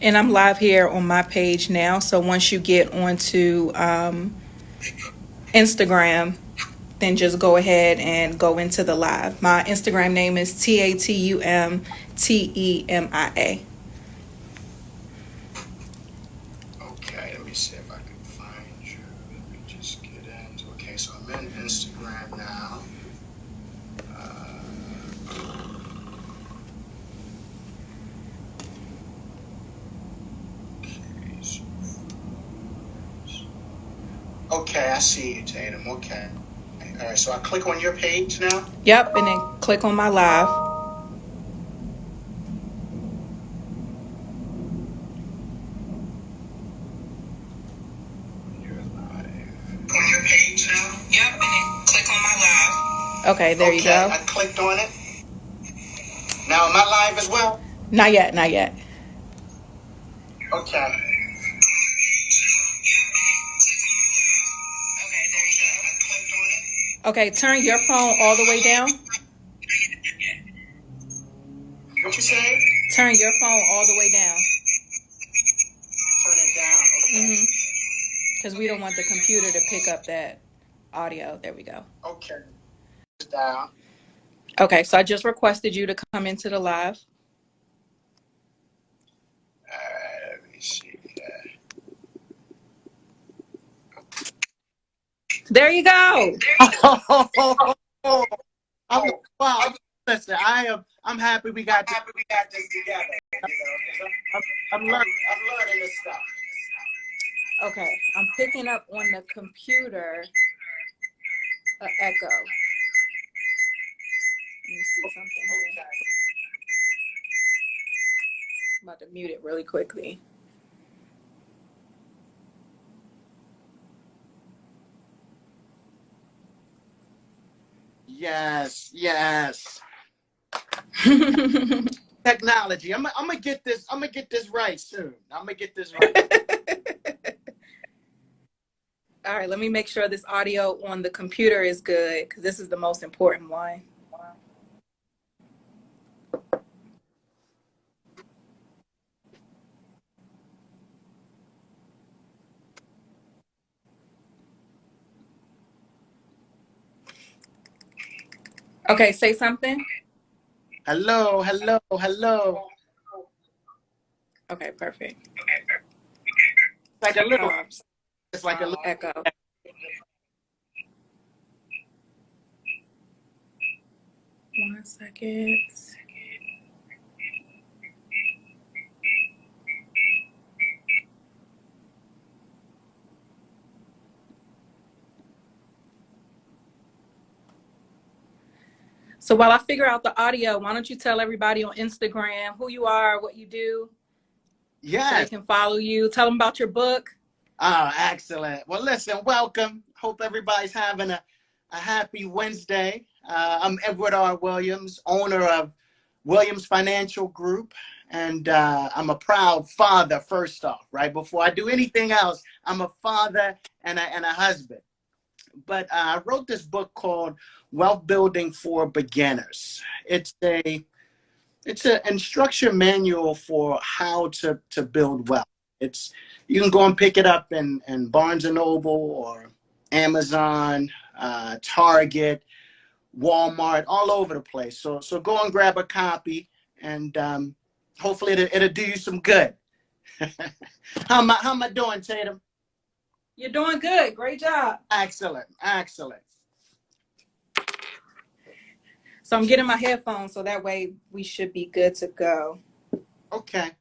And I'm live here on my page now. So once you get onto Instagram, then just go ahead and go into the live. My Instagram name is TATUMTEMIA. Okay, let me see if I can find you. Let me just get into. Okay, so I'm in Instagram now. Okay, I see you, Tatum. Okay. All right, so I click on your page now? Yep, and then click on my live. You're live. On your page now? Yep, and then click on my live. Okay, there you go. Okay, I clicked on it. Now, am I live as well? Not yet, not yet. Okay. Okay, turn your phone all the way down. What you say? Turn your phone all the way down. Turn it down. Okay. Because we don't want the computer to pick up that audio. There we go. Okay. Down. Okay, so I just requested you to come into the live. Let me see. There you go. Wow. Listen, I'm happy we got this together. I'm learning this stuff. Okay, I'm picking up on the computer an echo. Let me see something here. I'm about to mute it really quickly. Yes. Technology. I'm gonna get this. I'm gonna get this right soon. I'm gonna get this right. All right, let me make sure this audio on the computer is good because this is the most important one. Okay, say something. Hello. Okay, perfect. Like a little. It's like a little echo. One second. So while I figure out the audio, why don't you tell everybody on Instagram who you are, what you do? Yes. So they can follow you. Tell them about your book. Oh, excellent. Well, listen, welcome. Hope everybody's having a happy Wednesday. I'm Edward R. Williams, owner of Williams Financial Group, and I'm a proud father, first off, right? Before I do anything else, I'm a father and a husband. But I wrote this book called Wealth Building for Beginners. It's an instruction manual for how to build wealth. You can go and pick it up in Barnes and Noble or Amazon, Target, Walmart, all over the place. So go and grab a copy, and hopefully it'll do you some good. How am I doing, Tatum? You're doing good. Great job. Excellent. So I'm getting my headphones so that way we should be good to go. Okay.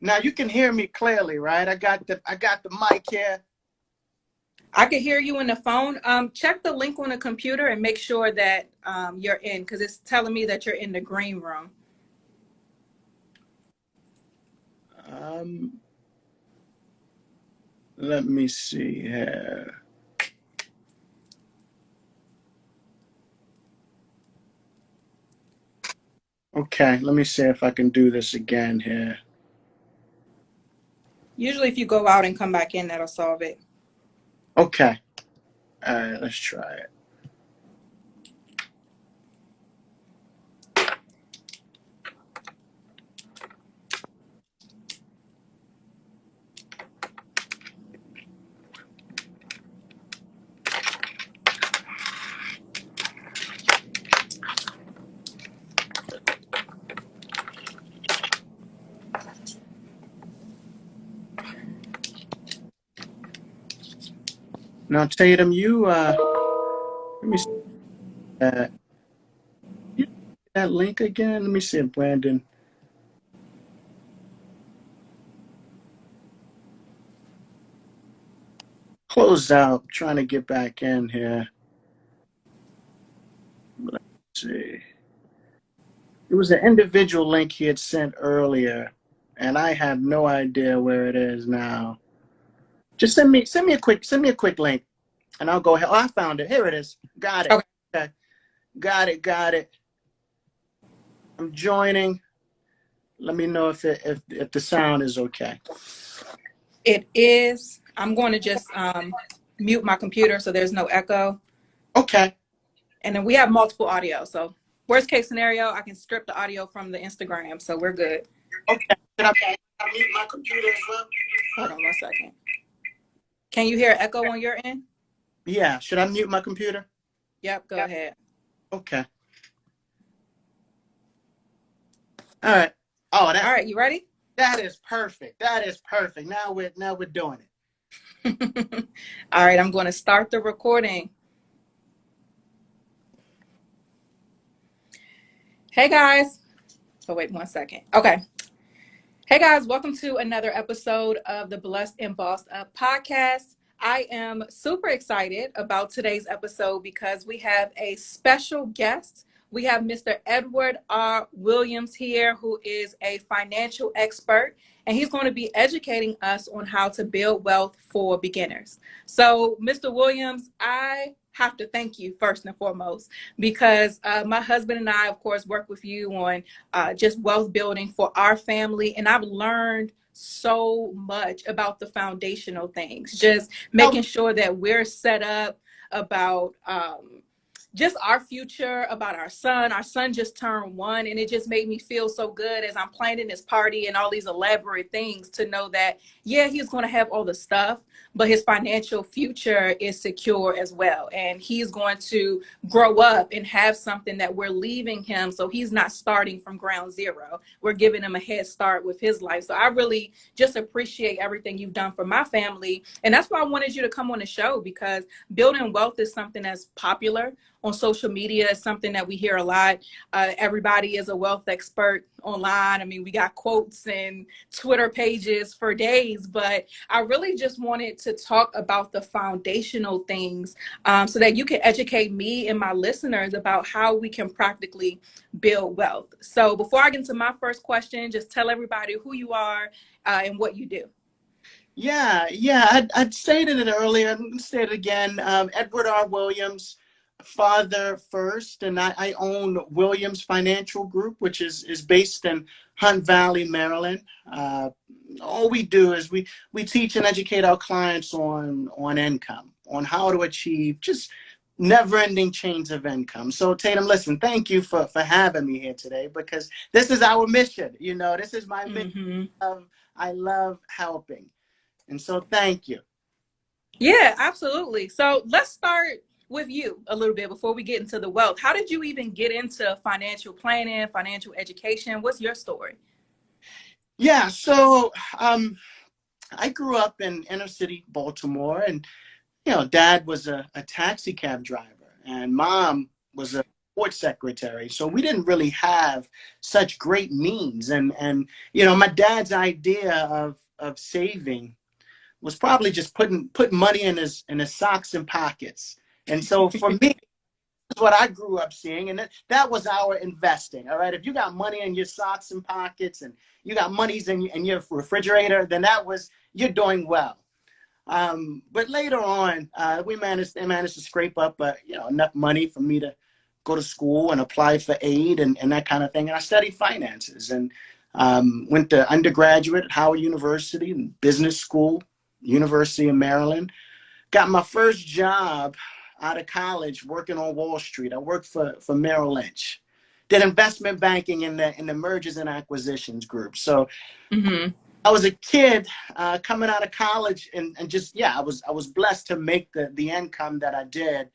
Now you can hear me clearly, right? I got the mic here. I can hear you in the phone. Check the link on the computer and make sure that you're in, because it's telling me that you're in the green room. Let me see here. Okay, let me see if I can do this again here. Usually if you go out and come back in, that'll solve it. Okay. All right, let's try it. Now, Tatum, let me see that. You that link again? Let me see it, Brandon. Closed out. Trying to get back in here. Let's see. It was an individual link he had sent earlier, and I have no idea where it is now. Just send me a quick link, and I'll go ahead. Oh, I found it. Here it is. Got it. Okay. Okay. Got it. I'm joining. Let me know if the sound is okay. It is. I'm going to just mute my computer so there's no echo. Okay. And then we have multiple audio. So worst case scenario, I can strip the audio from the Instagram. So we're good. Okay. Should I mute my computer as well? Hold on 1 second. Can you hear echo on your end? Yeah. Should I mute my computer? Yep, go ahead. Okay. All right. Oh, All right, you ready? that is perfect. That is perfect. Now we're doing it. All right, I'm going to start the recording. Hey guys. Oh, wait 1 second. Okay. Hey guys, welcome to another episode of the Blessed and Bossed Up podcast. I am super excited about today's episode because we have a special guest. We have Mr. Edward R. Williams here, who is a financial expert, and he's going to be educating us on how to build wealth for beginners. So, Mr. Williams, I have to thank you first and foremost because my husband and I, of course, work with you on just wealth building for our family. And I've learned so much about the foundational things, just making sure that we're set up about just our future, about our son. Our son just turned 1, and it just made me feel so good as I'm planning this party and all these elaborate things to know that, yeah, he's going to have all the stuff, but his financial future is secure as well. And he's going to grow up and have something that we're leaving him. So he's not starting from ground zero. We're giving him a head start with his life. So I really just appreciate everything you've done for my family. And that's why I wanted you to come on the show, because building wealth is something that's popular on social media. Is something that we hear a lot. Everybody is a wealth expert online. I mean, we got quotes and Twitter pages for days, but I really just wanted to talk about the foundational things so that you can educate me and my listeners about how we can practically build wealth. So before I get into my first question, just tell everybody who you are and what you do. Yeah. I'd stated it earlier. I'll say it again. Edward R. Williams, father first, and I own Williams Financial Group, which is based in Hunt Valley, Maryland. All we do is we teach and educate our clients on income, on how to achieve just never-ending chains of income. So Tatum, listen, thank you for having me here today, because this is our mission. You know, this is my mission. I love helping. And so thank you. Yeah, absolutely. So let's start with you a little bit before we get into the wealth. How did you even get into financial planning, financial education? What's your story? Yeah, so I grew up in inner city Baltimore, and dad was a taxi cab driver, and mom was a court secretary. So we didn't really have such great means, and my dad's idea of saving was probably just putting money in his socks and pockets. And so for me, that's what I grew up seeing, and that was our investing. All right, if you got money in your socks and pockets, and you got monies in your refrigerator, then you're doing well. But later on, they managed to scrape up enough money for me to go to school and apply for aid and that kind of thing. And I studied finances and went to undergraduate at Howard University and business school, University of Maryland. Got my first job out of college working on Wall Street. I worked for Merrill Lynch. Did investment banking in the mergers and acquisitions group. So I was a kid coming out of college, and just I was blessed to make the income that I did.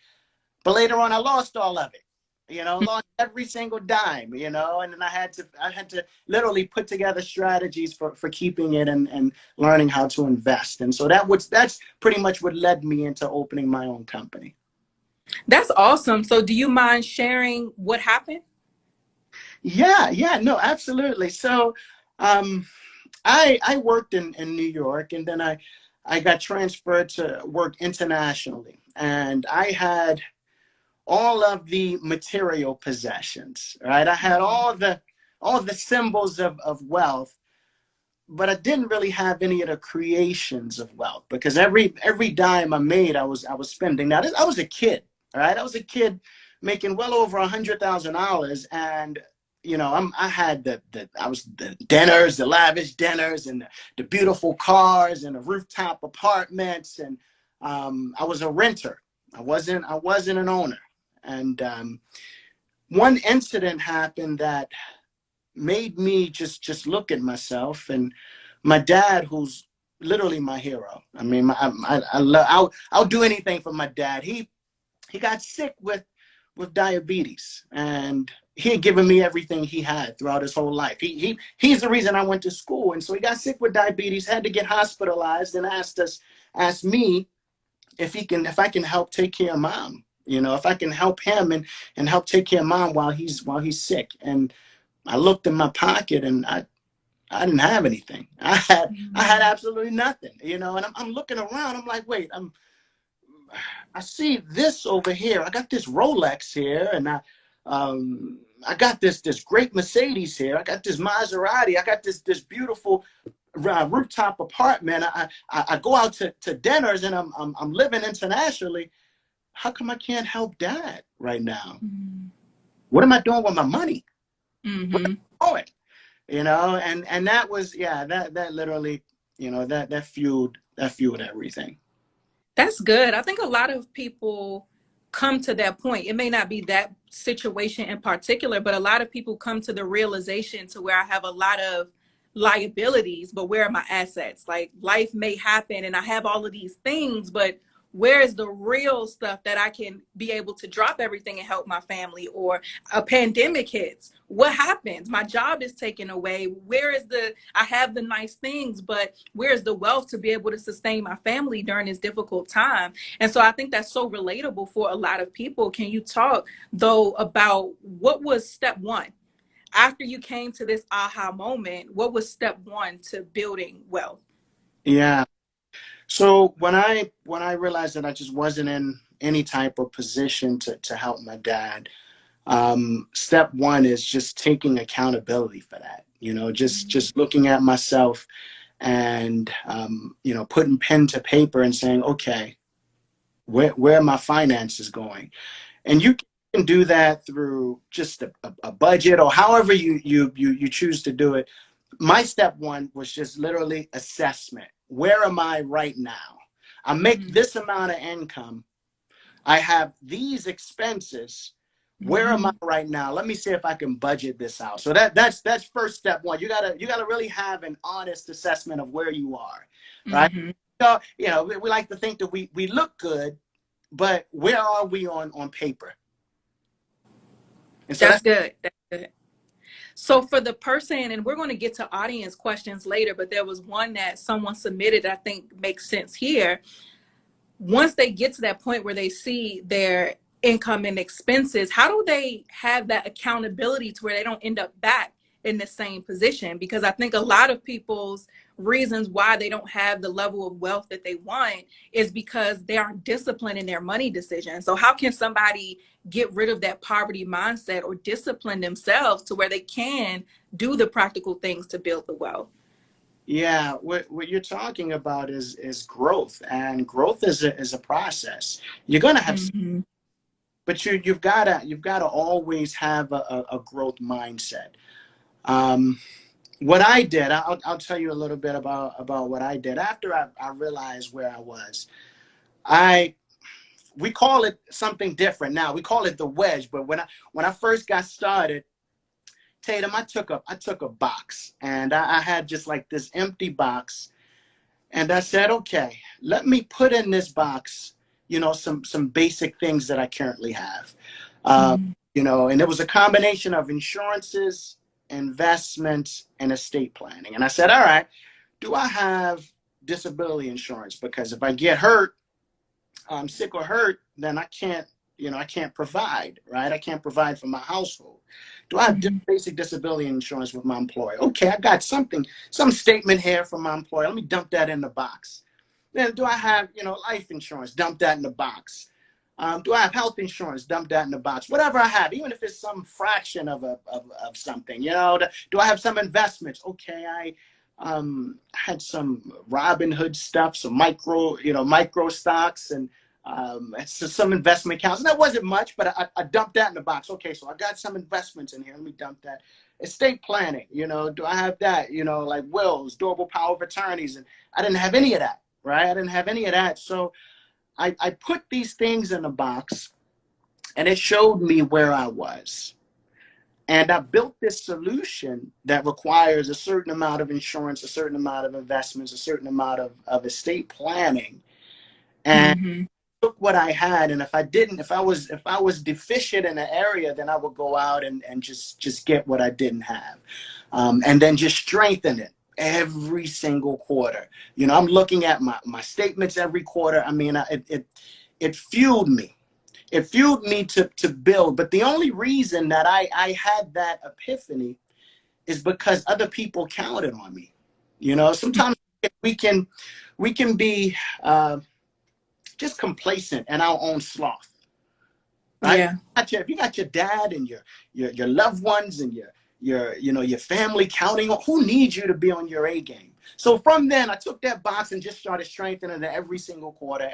But later on, I lost all of it. Lost every single dime, and then I had to literally put together strategies for keeping it and learning how to invest. And so that's pretty much what led me into opening my own company. That's awesome. So do you mind sharing what happened? Yeah, no, absolutely. So um, I worked in New York, and then I got transferred to work internationally, and I had all of the material possessions, right? I had all the symbols of wealth, but I didn't really have any of the creations of wealth, because every dime I made, I was spending. Now, I was a kid, all right? I was a kid making well over $100,000, and I had the dinners, the lavish dinners, and the beautiful cars, and the rooftop apartments, and I was a renter. I wasn't an owner. And one incident happened that made me just look at myself. And my dad, who's literally my hero. I mean, I'll do anything for my dad. He got sick with diabetes, and he had given me everything he had throughout his whole life. He's the reason I went to school. And so he got sick with diabetes, had to get hospitalized, and asked me if I can help take care of mom. If I can help him and help take care of mom while he's sick. And I looked in my pocket, and I didn't have anything. I had absolutely nothing, and I'm looking around. I'm like, wait, I see this over here. I got this Rolex here, and I got this great Mercedes here. I got this Maserati. I got this beautiful rooftop apartment. I go out to dinners, and I'm living internationally. How come I can't help dad right now? What am I doing with my money? What am Mm-hmm. I doing? And that was, yeah, that literally, that fueled everything. That's good. I think a lot of people come to that point. It may not be that situation in particular, but a lot of people come to the realization to where I have a lot of liabilities, but where are my assets? Like life may happen and I have all of these things, but where is the real stuff that I can be able to drop everything and help my family? Or a pandemic hits, what happens? My job is taken away. I have the nice things, but where's the wealth to be able to sustain my family during this difficult time? And so I think that's so relatable for a lot of people. Can you talk though about what was step one after you came to this aha moment? What was step one to building wealth? Yeah. So when I realized that I just wasn't in any type of position to help my dad, step one is just taking accountability for that. Just looking at myself, and putting pen to paper and saying, okay, where are my finances going? And you can do that through just a budget, or however you choose to do it. My step one was just literally assessment. Where am I right now? I make this amount of income. I have these expenses. Where am I Mm-hmm. right now? Let me see if I can budget this out. So that's first step one. You gotta really have an honest assessment of where you are, right? Mm-hmm. So, we like to think that we look good, but where are we on paper? And so That's that's, good. That's good. So for the person, and we're going to get to audience questions later, but there was one that someone submitted I think makes sense here. Once they get to that point where they see their income and expenses, how do they have that accountability to where they don't end up back in the same position? Because I think a lot of people's reasons why they don't have the level of wealth that they want is because they aren't disciplined in their money decisions. So how can somebody get rid of that poverty mindset or discipline themselves to where they can do the practical things to build the wealth? yeah, what you're talking about is growth, and growth is a process. You're gonna have, Mm-hmm. but you've gotta always have a growth mindset. Um, what I did, I'll tell you a little bit about what I did after I realized where I was. I We call it something different now. We call it the wedge. But when I first got started, Tatum, I took a box, and I had just like this empty box, and I said, okay, let me put in this box, some basic things that I currently have. And it was a combination of insurances, investments, and estate planning. And I said, all right, do I have disability insurance? Because if I get hurt, I'm sick or hurt, then I can't provide, right? I can't provide for my household. Do I have basic disability insurance with my employer? Okay, I got some statement here from my employer. Let me dump that in the box. Then do I have, life insurance? Dump that in the box. Do I have health insurance? Dump that in the box. Whatever I have, even if it's some fraction of something, do I have some investments? Okay, I had some Robinhood stuff, some micro stocks, and some investment accounts. And that wasn't much, but I dumped that in the box. Okay, so I got some investments in here. Let me dump that. Estate planning, do I have that? Like wills, durable power of attorneys, and I didn't have any of that, right? I didn't have any of that, so I put these things in a box, and it showed me where I was. And I built this solution that requires a certain amount of insurance, a certain amount of investments, a certain amount of estate planning. And took what I had, and if I was deficient in an area, then I would go out and just get what I didn't have, and then just strengthen it every single quarter. I'm looking at my statements every quarter. I mean, it fueled me. It fueled me to build. But the only reason that I had that epiphany is because other people counted on me. Sometimes we can be just complacent in our own sloth. Right? Yeah. If you got your dad and your loved ones and your family counting on, who needs you to be on your A game? So from then, I took that box and just started strengthening it every single quarter,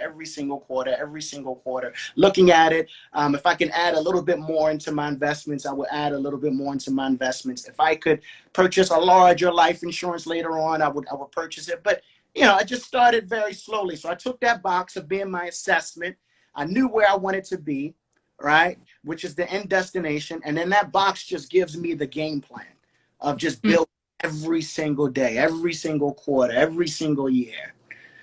looking at it. If I can add a little bit more into my investments, I would add a little bit more into my investments. If I could purchase a larger life insurance later on, I would purchase it. But I just started very slowly. So I took that box of being my assessment. I knew where I wanted to be, right? Which is the end destination. And then that box just gives me the game plan of just building every single day, every single quarter, every single year.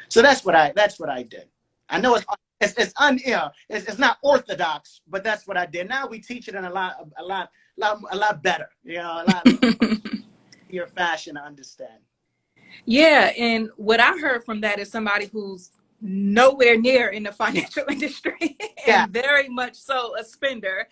So that's what I did. I know it's not orthodox, but that's what I did. Now we teach it in a lot better, a lot easier fashion to understand. Yeah, and what I heard from that is somebody who's nowhere near in the financial industry and very much so a spender.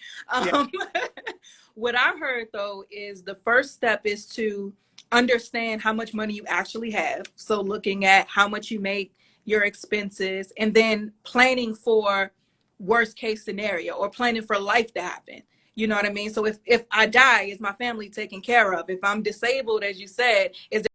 What I heard though is the first step is to understand how much money you actually have. So looking at how much you make, your expenses, and then planning for worst case scenario or planning for life to happen. You know what I mean? So if I die, is my family taken care of? If I'm disabled, as you said, is